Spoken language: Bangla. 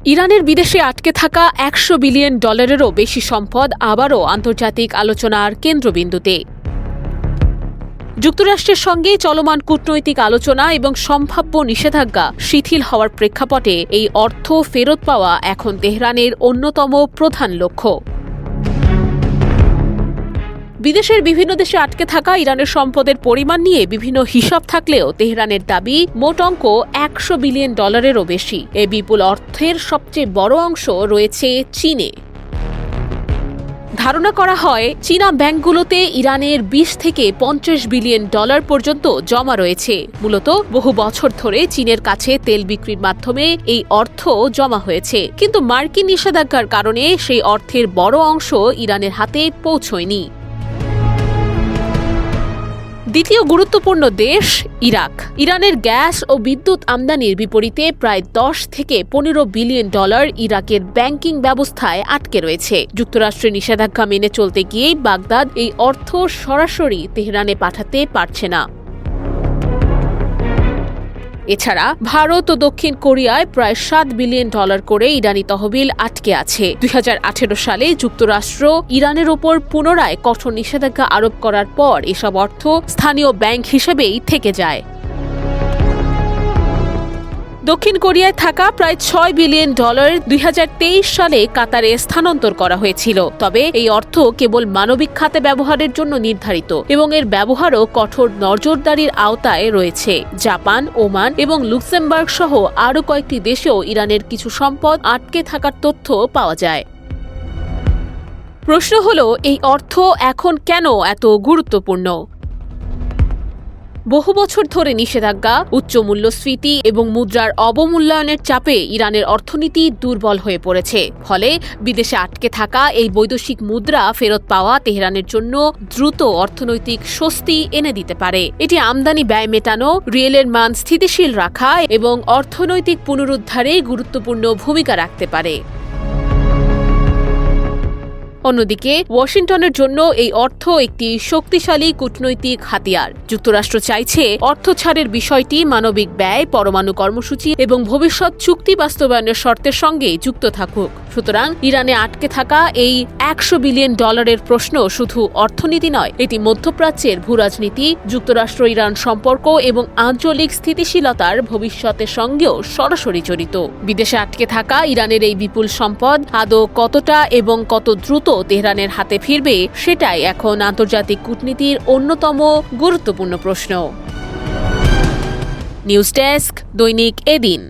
ইরানের বিদেশে আটকে থাকা $100 বিলিয়নেরও বেশি সম্পদ আবারও আন্তর্জাতিক আলোচনার কেন্দ্রবিন্দুতে। যুক্তরাষ্ট্রের সঙ্গে চলমান কূটনৈতিক আলোচনা এবং সম্ভাব্য নিষেধাজ্ঞা শিথিল হওয়ার প্রেক্ষাপটে এই অর্থ ফেরত পাওয়া এখন তেহরানের অন্যতম প্রধান লক্ষ্য। বিদেশের বিভিন্ন দেশে আটকে থাকা ইরানের সম্পদের পরিমাণ নিয়ে বিভিন্ন হিসাব থাকলেও তেহরানের দাবি মোট অঙ্ক $100 বিলিয়নেরও বেশি। এই বিপুল অর্থের সবচেয়ে বড় অংশ রয়েছে চীনে। ধারণা করা হয় চীনা ব্যাংকগুলোতে ইরানের $20 থেকে $50 বিলিয়ন পর্যন্ত জমা রয়েছে। মূলত বহু বছর ধরে চীনের কাছে তেল বিক্রির মাধ্যমে এই অর্থ জমা হয়েছে, কিন্তু মার্কিন নিষেধাজ্ঞার কারণে সেই অর্থের বড় অংশ ইরানের হাতে পৌঁছয়নি। দ্বিতীয় গুরুত্বপূর্ণ দেশ ইরাক। ইরানের গ্যাস ও বিদ্যুৎ আমদানির বিপরীতে প্রায় $10 থেকে $15 বিলিয়ন ইরাকের ব্যাংকিং ব্যবস্থায় আটকে রয়েছে। যুক্তরাষ্ট্রের নিষেধাজ্ঞা মেনে চলতে গিয়েই বাগদাদ এই অর্থ সরাসরি তেহরানে পাঠাতে পারছে না। এছাড়া ভারত ও দক্ষিণ কোরিয়ায় প্রায় $7 বিলিয়ন করে ইরানি তহবিল আটকে আছে। 2018 সালে যুক্তরাষ্ট্র ইরানের ওপর পুনরায় কঠোর নিষেধাজ্ঞা আরোপ করার পর এসব অর্থ স্থানীয় ব্যাংক হিসেবেই থেকে যায়। দক্ষিণ কোরিয়ায় থাকা প্রায় $6 বিলিয়ন 2023 সালে কাতারে স্থানান্তর করা হয়েছিল। তবে এই অর্থ কেবল মানবিক খাতে ব্যবহারের জন্য নির্ধারিত এবং এর ব্যবহারও কঠোর নজরদারির আওতায় রয়েছে। জাপান, ওমান এবং লুক্সেমবার্গ সহ আরও কয়েকটি দেশেও ইরানের কিছু সম্পদ আটকে থাকার তথ্য পাওয়া যায়। প্রশ্ন হলো, এই অর্থ এখন কেন এত গুরুত্বপূর্ণ? বহু বছর ধরে নিষেধাজ্ঞা, উচ্চ মূল্যস্ফীতি এবং মুদ্রার অবমূল্যায়নের চাপে ইরানের অর্থনীতি দুর্বল হয়ে পড়েছে। ফলে বিদেশে আটকে থাকা এই বৈদেশিক মুদ্রা ফেরত পাওয়া তেহরানের জন্য দ্রুত অর্থনৈতিক স্বস্তি এনে দিতে পারে। এটি আমদানি ব্যয় মেটানো, রিয়েলের মান স্থিতিশীল রাখা এবং অর্থনৈতিক পুনরুদ্ধারে গুরুত্বপূর্ণ ভূমিকা রাখতে পারে। অন্যদিকে ওয়াশিংটনের জন্য এই অর্থ একটি শক্তিশালী কূটনৈতিক হাতিয়ার। যুক্তরাষ্ট্র চাইছে অর্থ ছাড়ের বিষয়টি মানবিক ব্যয়, পরমাণু কর্মসূচি এবং ভবিষ্যৎ চুক্তি বাস্তবায়নের শর্তের সঙ্গে যুক্ত থাকুক। সুতরাং ইরানে আটকে থাকা এই $100 বিলিয়ন প্রশ্ন শুধু অর্থনীতি নয়, এটি মধ্যপ্রাচ্যের ভূরাজনীতি, যুক্তরাষ্ট্র ইরান সম্পর্ক এবং আঞ্চলিক স্থিতিশীলতার ভবিষ্যতের সঙ্গেও সরাসরি জড়িত। বিদেশে আটকে থাকা ইরানের এই বিপুল সম্পদ আদৌ কতটা এবং কত দ্রুত তেহরানের হাতে ফিরবে, সেটাই এখন আন্তর্জাতিক কূটনীতির অন্যতম গুরুত্বপূর্ণ প্রশ্ন। নিউজ ডেস্ক, দৈনিক এদিন।